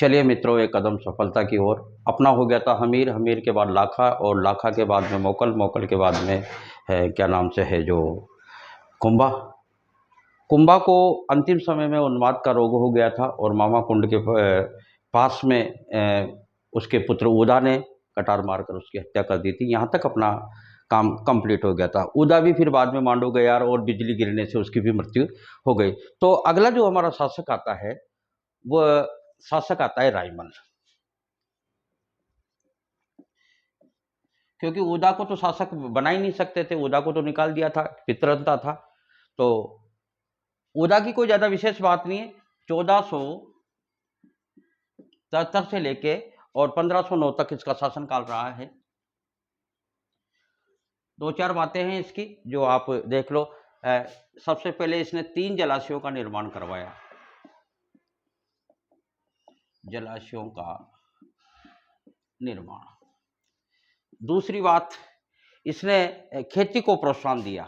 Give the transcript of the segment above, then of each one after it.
चलिए मित्रों, एक कदम सफलता की ओर। अपना हो गया था हमीर, हमीर के बाद लाखा और लाखा के बाद में मोकल, मोकल के बाद में है क्या नाम से है जो कुंभा। कुंभा को अंतिम समय में उन्माद का रोग हो गया था और मामा कुंड के पास में उसके पुत्र उदा ने कटार मारकर उसकी हत्या कर दी थी। यहाँ तक अपना काम कंप्लीट हो गया था। उदा भी फिर बाद में मांडू गया और बिजली गिरने से उसकी भी मृत्यु हो गई। तो अगला जो हमारा शासक आता है वो शासक आता है रायमल। क्योंकि उदा को तो शासक बना ही नहीं सकते थे, उदा को तो निकाल दिया था, पितरता था। तो उदा की कोई ज्यादा विशेष बात नहीं है। 1473 से लेके और 1509 तक इसका शासनकाल रहा है। दो चार बातें हैं इसकी जो आप देख लो। सबसे पहले इसने 3 जलाशयों का निर्माण करवाया। जलाशयों का निर्माण। दूसरी बात, इसने खेती को प्रोत्साहन दिया।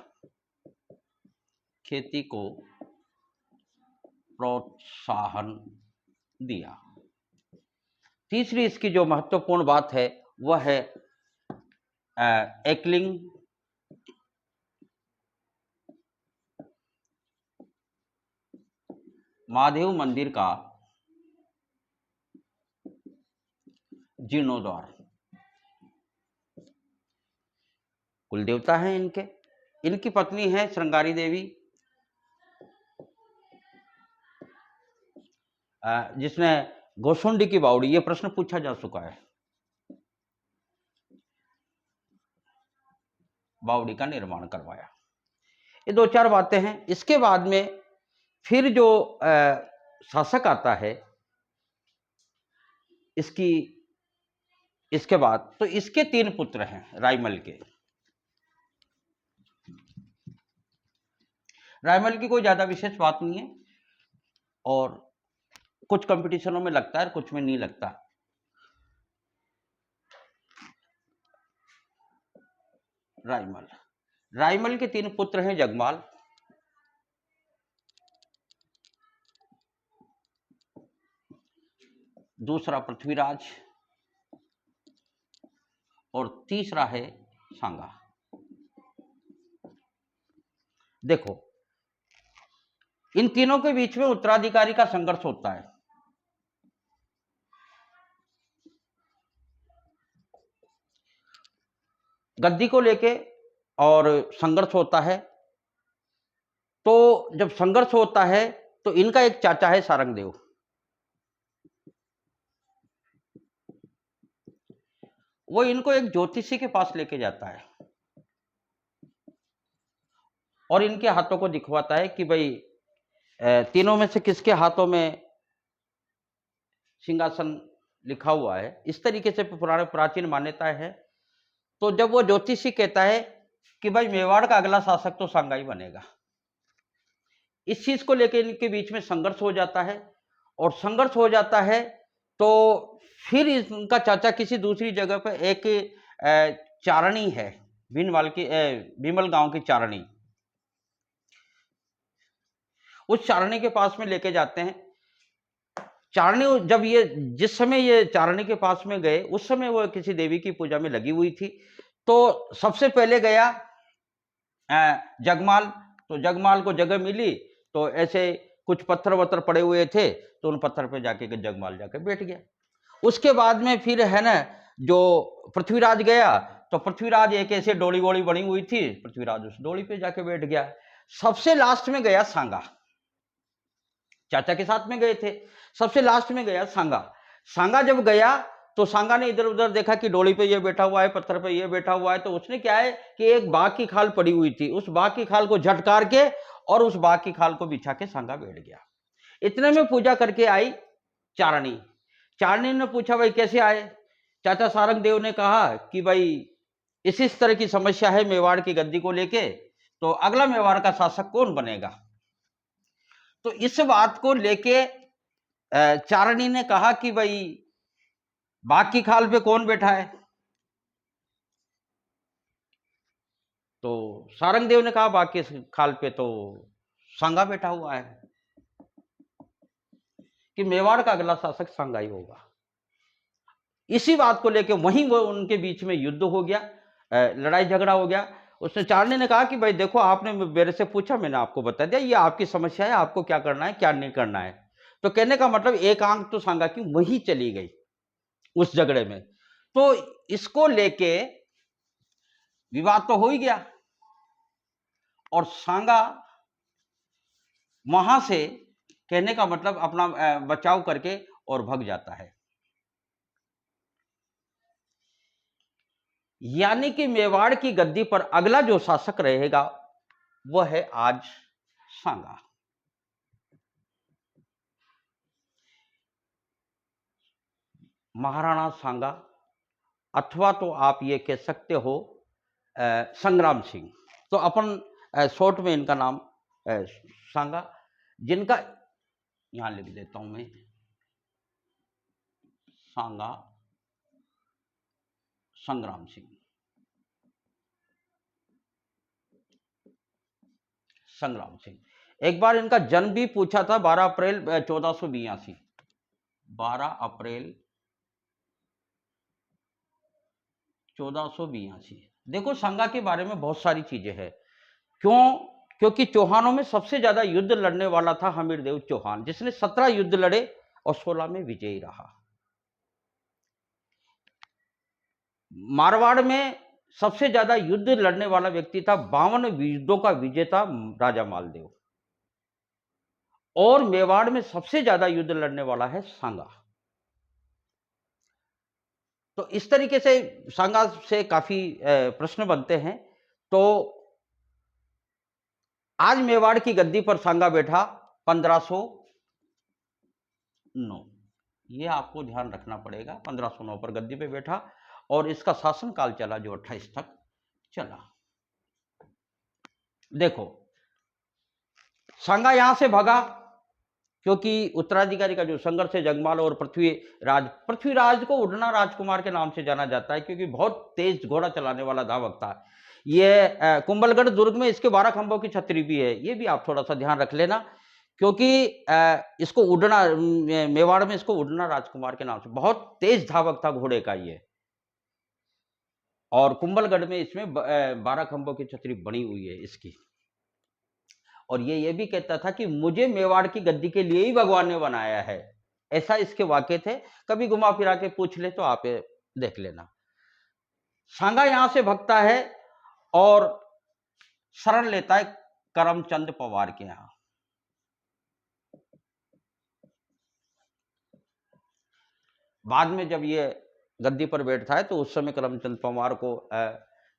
खेती को प्रोत्साहन दिया। तीसरी इसकी जो महत्वपूर्ण बात है वह है एकलिंग महादेव मंदिर का जीर्णोद्धार। कुल देवता हैं इनके। इनकी पत्नी है श्रृंगारी देवी, जिसने गोसुंडी की बावड़ी, ये प्रश्न पूछा जा चुका है, बावड़ी का निर्माण करवाया। ये दो चार बातें हैं। इसके बाद में फिर जो शासक आता है इसके बाद, तो इसके 3 पुत्र हैं रायमल के। रायमल की कोई ज्यादा विशेष बात नहीं है और कुछ कंपटीशनों में लगता है, कुछ में नहीं लगता। रायमल के 3 पुत्र हैं जगमाल, दूसरा पृथ्वीराज और तीसरा है सांगा। देखो, इन तीनों के बीच में उत्तराधिकारी का संघर्ष होता है। गद्दी को लेके और संघर्ष होता है। तो जब संघर्ष होता है तो इनका एक चाचा है सारंगदेव। वो इनको एक ज्योतिषी के पास लेके जाता है और इनके हाथों को दिखवाता है कि भाई तीनों में से किसके हाथों में सिंहासन लिखा हुआ है। इस तरीके से पुराने प्राचीन मान्यता है। तो जब वो ज्योतिषी कहता है कि भाई मेवाड़ का अगला शासक तो सांगा ही बनेगा, इस चीज को लेकर इनके बीच में संघर्ष हो जाता है। और संघर्ष हो जाता है तो फिर इनका चाचा किसी दूसरी जगह पर एक चारणी है, भीनवाल की भीमल गांव की चारणी, उस चारणी के पास में लेके जाते हैं। चारणी जब ये जिस समय ये चारणी के पास में गए उस समय वो किसी देवी की पूजा में लगी हुई थी। तो सबसे पहले गया जगमाल। तो जगमाल को जगह मिली तो ऐसे कुछ पत्थर वत्थर पड़े हुए थे तो उन पत्थर पे जाके जगमाल जाके बैठ गया। उसके बाद में फिर है ना जो पृथ्वीराज गया, तो पृथ्वीराज एक ऐसे डोली वोली बनी हुई थी, पृथ्वीराज उस डोली पे जाके बैठ गया। सबसे लास्ट में गया सांगा। चाचा के साथ में गए थे, सबसे लास्ट में गया सांगा। सांगा जब गया तो सांगा ने इधर उधर देखा कि डोली पे ये बैठा हुआ है, पत्थर पे ये बैठा हुआ है। तो उसने क्या है कि एक बाघ की खाल पड़ी हुई थी, उस बाघ की खाल को झटकार के और उस बाघ की खाल को बिछा के सांगा बैठ गया। इतने में पूजा करके आई चारणी। चारणी ने पूछा भाई कैसे आए। चाचा सारंग देव ने कहा कि भाई इस तरह की समस्या है मेवाड़ की गद्दी को लेके, तो अगला मेवाड़ का शासक कौन बनेगा। तो इस बात को लेके चारणी ने कहा कि भाई बाघ की खाल पे कौन बैठा है। तो सारंग देव ने कहा बाघ की खाल पे तो सांगा बैठा हुआ है। कि मेवाड़ का अगला शासक सांगा ही होगा। इसी बात को लेकर वहीं वो उनके बीच में युद्ध हो गया, लड़ाई झगड़ा हो गया। उसने चारनी ने कहा कि भाई देखो, आपने मेरे से पूछा, मैंने आपको बता दिया, ये आपकी समस्या है, आपको क्या करना है क्या नहीं करना है। तो कहने का मतलब एक आंख तो सांगा की वहीं चली गई उस झगड़े में। तो इसको लेके विवाद तो हो ही गया और सांगा वहां से, कहने का मतलब अपना बचाव करके और भाग जाता है। यानी कि मेवाड़ की गद्दी पर अगला जो शासक रहेगा वह है आज सांगा। महाराणा सांगा, अथवा तो आप ये कह सकते हो संग्राम सिंह। तो अपन शॉर्ट में इनका नाम सांगा, जिनका यहां लिख देता हूं मैं, सांगा संग्राम सिंह। संग्राम सिंह। एक बार इनका जन्म भी पूछा था, 12 अप्रैल 1482। 12 अप्रैल 1482। देखो, सांगा के बारे में बहुत सारी चीजें हैं। क्यों? क्योंकि चौहानों में सबसे ज्यादा युद्ध लड़ने वाला था हमीरदेव चौहान, जिसने 17 युद्ध लड़े और 16 में विजयी रहा। मारवाड़ में सबसे ज्यादा युद्ध लड़ने वाला व्यक्ति था, 52 युद्धों का विजेता राजा मालदेव। और मेवाड़ में सबसे ज्यादा युद्ध लड़ने वाला है सांगा। तो इस तरीके से सांगा से काफी प्रश्न बनते हैं। तो आज मेवाड़ की गद्दी पर सांगा बैठा 1509। ये आपको ध्यान रखना पड़ेगा, 1509 पर गद्दी पे बैठा और इसका शासनकाल चला जो 28 तक चला। देखो, सांगा यहां से भागा क्योंकि उत्तराधिकारी का जो संघर्ष है, जगमाल और पृथ्वीराज को उड़ना राजकुमार के नाम से जाना जाता है क्योंकि बहुत तेज घोड़ा चलाने वाला धावक था। ये कुंभलगढ़ दुर्ग में इसके 12 खंभों की छतरी भी है, ये भी आप थोड़ा सा ध्यान रख लेना, क्योंकि इसको उड़ना, मेवाड़ में इसको उड़ना राजकुमार के नाम से, बहुत तेज धावक था घोड़े का ये। और कुंभलगढ़ में इसमें 12 खंभों की छतरी बनी हुई है इसकी। और ये भी कहता था कि मुझे मेवाड़ की गद्दी के लिए ही भगवान ने बनाया है, ऐसा इसके वाक्य थे। कभी घुमा फिरा के पूछ ले तो आप देख लेना। सांगा यहां से भगता है और शरण लेता है करमचंद पवार के यहां। बाद में जब ये गद्दी पर बैठता है तो उस समय करमचंद पवार को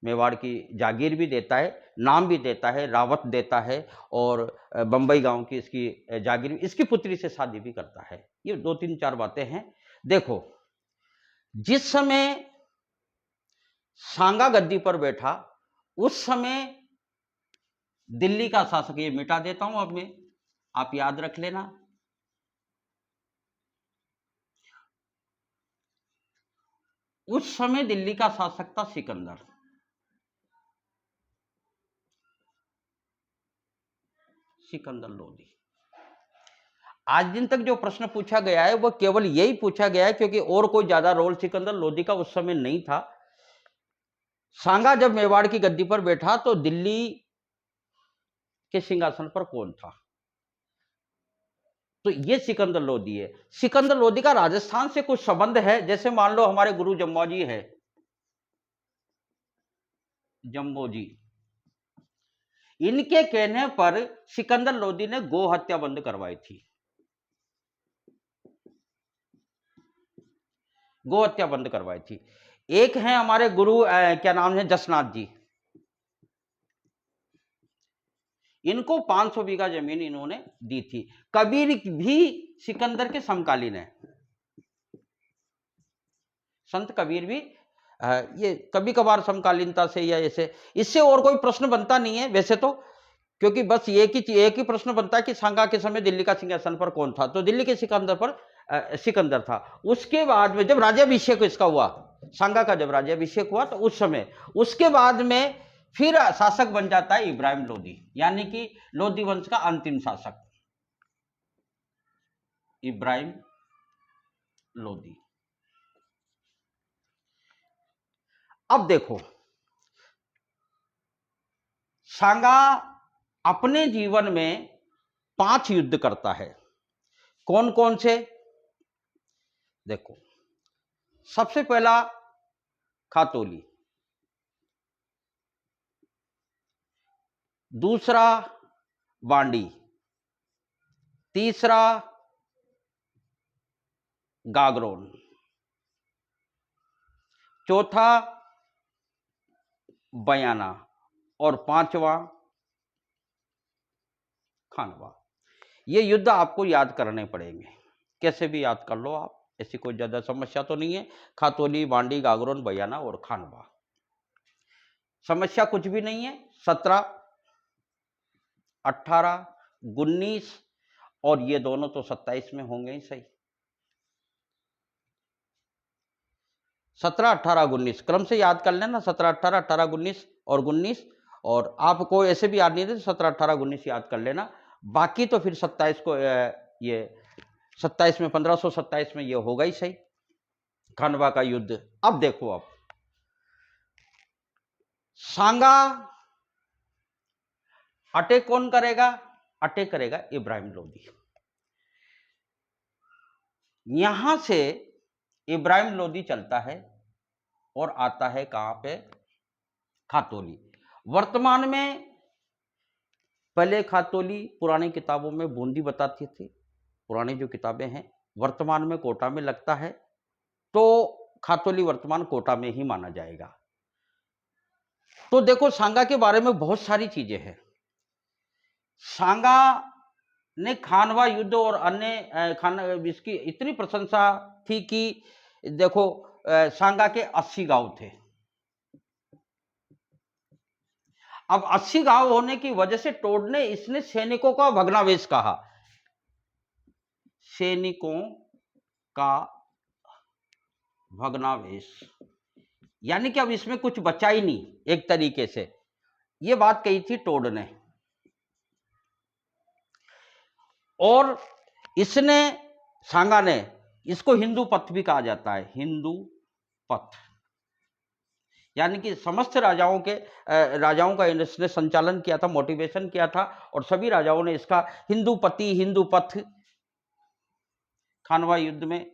मेवाड़ की जागीर भी देता है, नाम भी देता है, रावत देता है और बंबई गांव की इसकी जागीर, इसकी पुत्री से शादी भी करता है। ये 2-3-4 बातें हैं। देखो, जिस समय सांगा गद्दी पर बैठा उस समय दिल्ली का शासक, ये मिटा देता हूं अब मैं, आप याद रख लेना, उस समय दिल्ली का शासक था सिकंदर। सिकंदर लोदी। आज दिन तक जो प्रश्न पूछा गया है वो केवल यही पूछा गया है क्योंकि और कोई ज्यादा रोल सिकंदर लोदी का उस समय नहीं था। सांगा जब मेवाड़ की गद्दी पर बैठा तो दिल्ली के सिंहासन पर कौन था? तो ये सिकंदर लोदी है। सिकंदर लोदी का राजस्थान से कुछ संबंध है, जैसे मान लो हमारे गुरु जम्मो जी है, जम्मो जी, इनके कहने पर सिकंदर लोदी ने गो हत्या बंद करवाई थी। गो हत्या बंद करवाई थी। एक है हमारे गुरु क्या नाम है, जसनाथ जी, इनको 500 बीघा जमीन इन्होंने दी थी। कबीर भी सिकंदर के समकालीन है, संत कबीर भी ये कभी कभार समकालीनता से या ऐसे, इससे और कोई प्रश्न बनता नहीं है वैसे तो, क्योंकि बस एक ही प्रश्न बनता है कि सांगा के समय दिल्ली का सिंहासन पर कौन था, तो दिल्ली के सिकंदर पर सिकंदर था। उसके बाद में जब राज्याभिषेक इसका हुआ, सांगा का जब राज्याभिषेक हुआ तो उस समय, उसके बाद में फिर शासक बन जाता है इब्राहिम लोदी, यानी कि लोदी वंश का अंतिम शासक। इब्राहिम लोदी। अब देखो, सांगा अपने जीवन में 5 युद्ध करता है। कौन कौन से? देखो, सबसे पहला खातोली, दूसरा बांडी, तीसरा गागरोन, चौथा बयाना और पांचवा खानवा। ये युद्ध आपको याद करने पड़ेंगे, कैसे भी याद कर लो आप, ऐसी कोई ज्यादा समस्या तो नहीं है। खातोली, बांडी, गागरोन, बयाना और खानवा, समस्या कुछ भी नहीं है। 17, 18, 19 और ये दोनों तो 27 में होंगे ही सही। 17, 18, 19 क्रम से याद कर लेना। 17, 18, 18, 19 और 19, और आपको ऐसे भी याद नहीं थे 17, 18, 19 याद कर लेना। बाकी तो फिर 27 को ये 27 में 1527 में ये होगा ही सही, खानवा का युद्ध। अब देखो, आप सांगा अटैक कौन करेगा? अटैक करेगा इब्राहिम लोदी। यहां से इब्राहिम लोदी चलता है और आता है कहां पे? खातोली। वर्तमान में, पहले खातोली पुरानी किताबों में बूंदी बताती थी, पुरानी जो किताबें हैं, वर्तमान में कोटा में लगता है, तो खातोली वर्तमान कोटा में ही माना जाएगा। तो देखो, सांगा के बारे में बहुत सारी चीजें हैं। सांगा ने खानवा युद्ध और अन्य इसकी इतनी प्रशंसा थी कि देखो, सांगा के 80 गांव थे। अब 80 गांव होने की वजह से टोड ने इसने सैनिकों का भग्नावेश कहा, सैनिकों का भग्नावेश, यानी कि अब इसमें कुछ बचा ही नहीं, एक तरीके से ये बात कही थी टोड ने। और इसने, सांगा ने, इसको हिंदू पथ भी कहा जाता है, हिंदू पथ, यानी कि समस्त राजाओं का इसने संचालन किया था, मोटिवेशन किया था, और सभी राजाओं ने इसका हिंदू पति, हिंदू पथ खानवा युद्ध में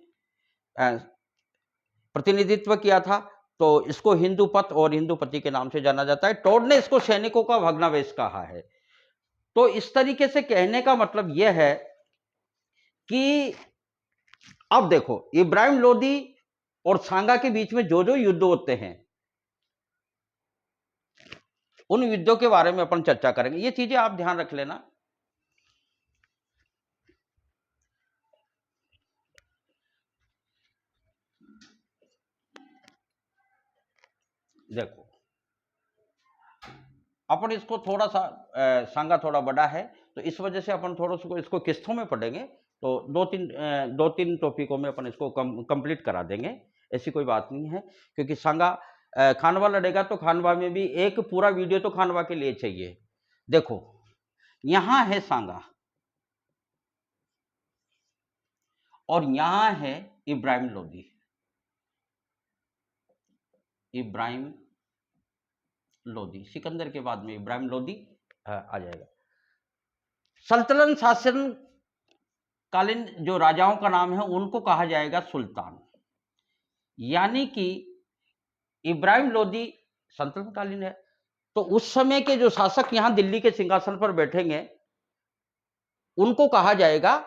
प्रतिनिधित्व किया था। तो इसको हिंदू पथ और हिंदू पति के नाम से जाना जाता है। टोड ने इसको सैनिकों का भग्नावेश कहा है। तो इस तरीके से कहने का मतलब यह है कि अब देखो, इब्राहिम लोदी और सांगा के बीच में जो जो युद्ध होते हैं, उन युद्धों के बारे में अपन चर्चा करेंगे। ये चीजें आप ध्यान रख लेना। देखो, अपन इसको थोड़ा सा, सांगा थोड़ा बड़ा है, तो इस वजह से अपन थोड़ा सा इसको किस्तों में पढ़ेंगे, तो दो तीन टॉपिकों में अपन इसको कंप्लीट करा देंगे, ऐसी कोई बात नहीं है। क्योंकि सांगा खानवा लड़ेगा तो खानवा में भी एक पूरा वीडियो तो खानवा के लिए चाहिए। देखो, यहां है सांगा और यहां है इब्राहिम लोदी। इब्राहिम लोदी, सिकंदर के बाद में इब्राहिम लोदी आ जाएगा। सल्तनत शासन कालीन जो राजाओं का नाम है उनको कहा जाएगा सुल्तान, यानी कि इब्राहिम लोदी सल्तनत कालीन है, तो उस समय के जो शासक यहां दिल्ली के सिंहासन पर बैठेंगे उनको कहा जाएगा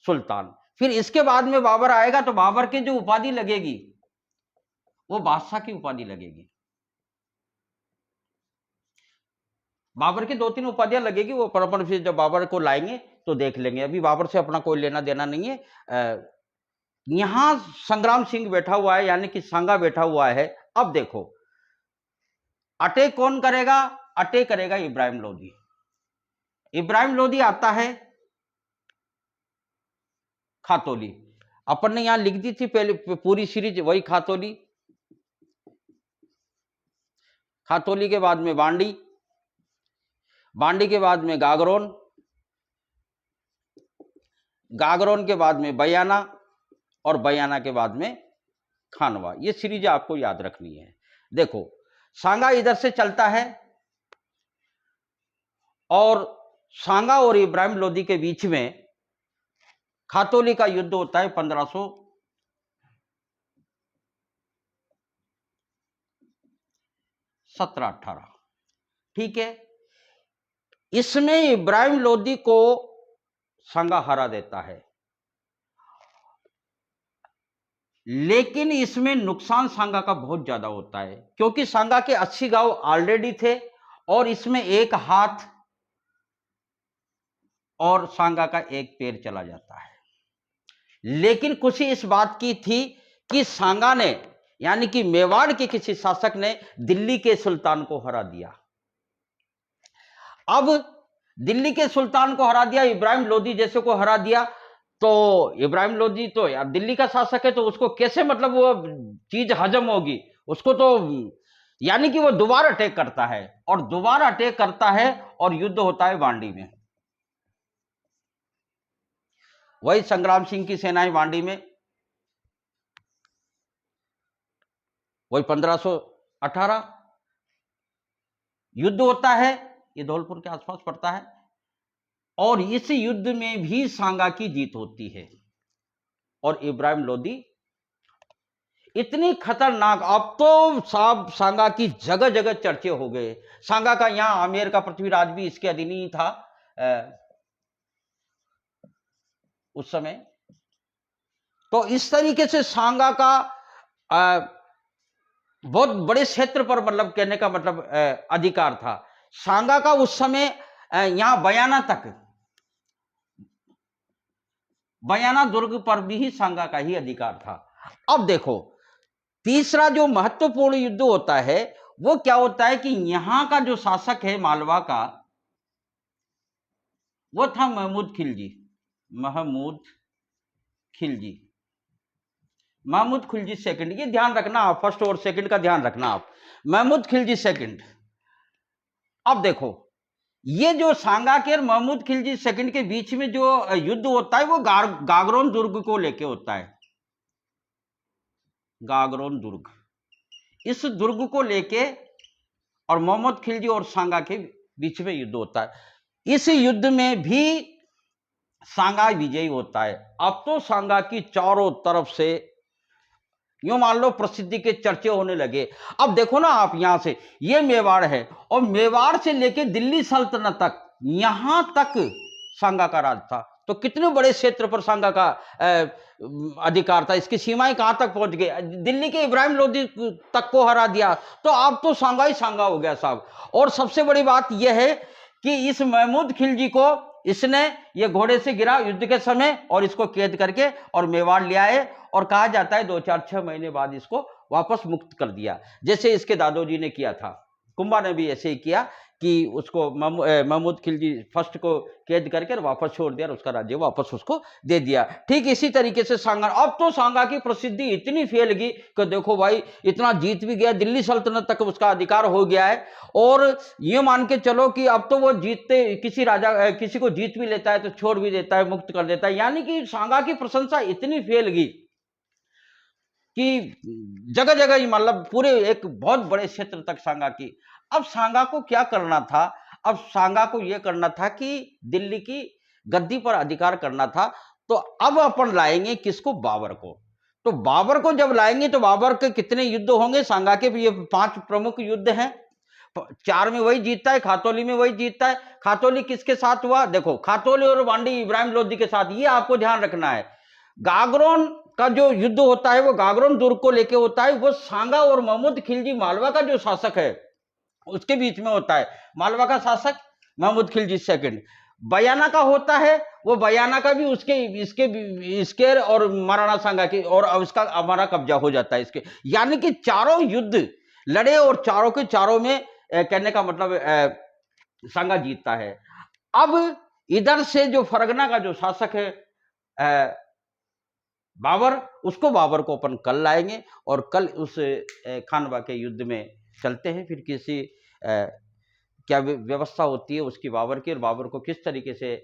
सुल्तान। फिर इसके बाद में बाबर आएगा, तो बाबर की जो उपाधि लगेगी वो बादशाह की उपाधि लगेगी। बाबर की 2-3 उपाधियां लगेगी, वो पर फिर जब बाबर को लाएंगे तो देख लेंगे, अभी बाबर से अपना कोई लेना देना नहीं है। यहां संग्राम सिंह बैठा हुआ है, यानी कि सांगा बैठा हुआ है। अब देखो, अटैक कौन करेगा? अटैक करेगा इब्राहिम लोदी। इब्राहिम लोदी आता है खातोली। अपन ने यहां लिख दी थी पहले पूरी सीरीज, वही खातोली। खातोली के बाद में बांडी, बांडी के बाद में गागरोन, गागरोन के बाद में बयाना और बयाना के बाद में खानवा। ये सीरीज आपको याद रखनी है। देखो सांगा इधर से चलता है और सांगा और इब्राहिम लोदी के बीच में खातोली का युद्ध होता है 1517-18। ठीक है, इसमें इब्राहिम लोदी को सांगा हरा देता है, लेकिन इसमें नुकसान सांगा का बहुत ज्यादा होता है, क्योंकि सांगा के 80 गांव ऑलरेडी थे और इसमें एक हाथ और सांगा का एक पैर चला जाता है। लेकिन खुशी इस बात की थी कि सांगा ने, यानी कि मेवाड़ के किसी शासक ने दिल्ली के सुल्तान को हरा दिया। अब दिल्ली के सुल्तान को हरा दिया, इब्राहिम लोदी जैसे को हरा दिया, तो इब्राहिम लोदी तो यार दिल्ली का शासक है, तो उसको कैसे मतलब वो चीज हजम होगी उसको, तो यानी कि वो दोबारा अटैक करता है, और दोबारा अटैक करता है और युद्ध होता है बांडी में। वही संग्राम सिंह की सेनाएं बांडी में, वही 1518 युद्ध होता है, ये धौलपुर के आसपास पड़ता है, और इस युद्ध में भी सांगा की जीत होती है और इब्राहिम लोदी इतनी खतरनाक, अब तो साहब सांगा की जगह जगह चर्चे हो गए। सांगा का यहां आमेर का पृथ्वीराज भी इसके अधीन ही था उस समय। तो इस तरीके से सांगा का बहुत बड़े क्षेत्र पर मतलब कहने का मतलब अधिकार था। सांगा का उस समय यहां बयाना दुर्ग पर भी सांगा का ही अधिकार था। अब देखो तीसरा जो महत्वपूर्ण युद्ध होता है वो क्या होता है कि यहां का जो शासक है मालवा का, वो था महमूद खिलजी सेकंड। ये ध्यान रखना आप, फर्स्ट और सेकंड का ध्यान रखना आप, महमूद खिलजी सेकंड। अब देखो ये जो सांगा के और महमूद खिलजी सेकंड के बीच में जो युद्ध होता है वो गागरोन दुर्ग को लेके होता है। गागरोन दुर्ग, इस दुर्ग को लेके और मोहम्मद खिलजी और सांगा के बीच में युद्ध होता है। इस युद्ध में भी सांगा विजयी होता है। अब तो सांगा की चारों तरफ से यूं मान लो प्रसिद्धि के चर्चे होने लगे। अब देखो ना आप, यहां से ये मेवाड़ है और मेवाड़ से लेके दिल्ली सल्तनत तक, यहां तक सांगा का राज था। तो कितने बड़े क्षेत्र पर सांगा का अधिकार था, इसकी सीमाएं कहां तक पहुंच गई, दिल्ली के इब्राहिम लोदी तक को हरा दिया। तो अब तो सांगा ही सांगा हो गया साहब। और सबसे बड़ी बात यह है कि इस महमूद खिलजी को इसने ये घोड़े से गिरा युद्ध के समय और इसको कैद करके और मेवाड़ ले आए, और कहा जाता है 2-4-6 महीने बाद इसको वापस मुक्त कर दिया, जैसे इसके दादोजी ने किया था। कुंभा ने भी ऐसे ही किया कि उसको महमूद खिलजी फर्स्ट को कैद करके वापस छोड़ दिया और उसका राज्य वापस उसको दे दिया। ठीक इसी तरीके से सांगा, अब तो सांगा की प्रसिद्धि इतनी फैल गई कि देखो भाई इतना जीत भी गया, दिल्ली सल्तनत तक उसका अधिकार हो गया है। और ये मान के चलो कि अब तो वो जीतते किसी राजा किसी को जीत भी लेता है तो छोड़ भी देता है, मुक्त कर देता है। यानी कि सांगा की प्रशंसा इतनी फैल गई कि जगह जगह मतलब पूरे एक बहुत बड़े क्षेत्र तक सांगा की। अब सांगा को क्या करना था, अब सांगा को यह करना था कि दिल्ली की गद्दी पर अधिकार करना था। तो अब अपन लाएंगे किसको, बाबर को। तो बाबर को जब लाएंगे तो बाबर के कितने युद्ध होंगे, सांगा के ये 5 प्रमुख युद्ध हैं। 4 में वही जीतता है, खातौली में वही जीतता है। खातौली किसके साथ हुआ, देखो खातौली और बांडी इब्राहिम लोदी के साथ, ये आपको ध्यान रखना है। गागरोन का जो युद्ध होता है वो गागरोन दुर्ग को लेके होता है, वो सांगा और महमूद खिलजी मालवा का जो शासक है उसके बीच में होता है। मालवा का शासक महमूद खिलजी सेकंड। बयाना का होता है, वो बयाना का भी इसके और महाराणा सांगा के, और अब इसका हमारा कब्जा हो जाता है इसके। यानी कि चारों युद्ध लड़े और चारों के चारों में कहने का मतलब सांगा जीतता है। अब इधर से जो फरगना का जो शासक है बाबर, उसको बाबर को अपन कल लाएंगे और कल उस खानवा के युद्ध में चलते हैं। फिर किसी क्या व्यवस्था होती है उसकी बाबर की, और बाबर को किस तरीके से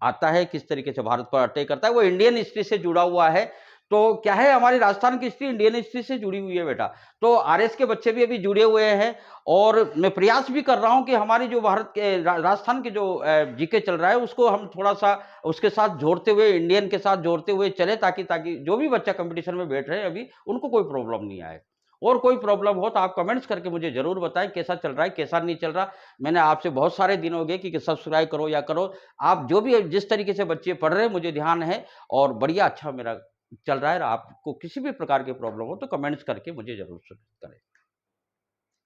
आता है, किस तरीके से भारत पर अटैक करता है, वो इंडियन हिस्ट्री से जुड़ा हुआ है। तो क्या है, हमारी राजस्थान की हिस्ट्री इंडियन हिस्ट्री से जुड़ी हुई है बेटा। तो आरएस के बच्चे भी अभी जुड़े हुए हैं, और मैं प्रयास भी कर रहा हूं कि हमारी जो भारत के राजस्थान के जो जीके चल रहा है उसको हम थोड़ा सा उसके साथ जोड़ते हुए, इंडियन के साथ जोड़ते हुए चले, ताकि ताकि जो भी बच्चा कंपटीशन में बैठ रहे हैं अभी, उनको कोई प्रॉब्लम नहीं आए। और कोई प्रॉब्लम हो तो आप कमेंट्स करके मुझे ज़रूर बताएँ, कैसा चल रहा है, कैसा नहीं चल रहा। मैंने आपसे बहुत सारे दिन हो गए कि सब्सक्राइब करो या करो। आप जो भी जिस तरीके से बच्चे पढ़ रहे हैं मुझे ध्यान है, और बढ़िया अच्छा मेरा चल रहा है। और आपको किसी भी प्रकार की प्रॉब्लम हो तो कमेंट्स करके मुझे ज़रूर सूचित करें।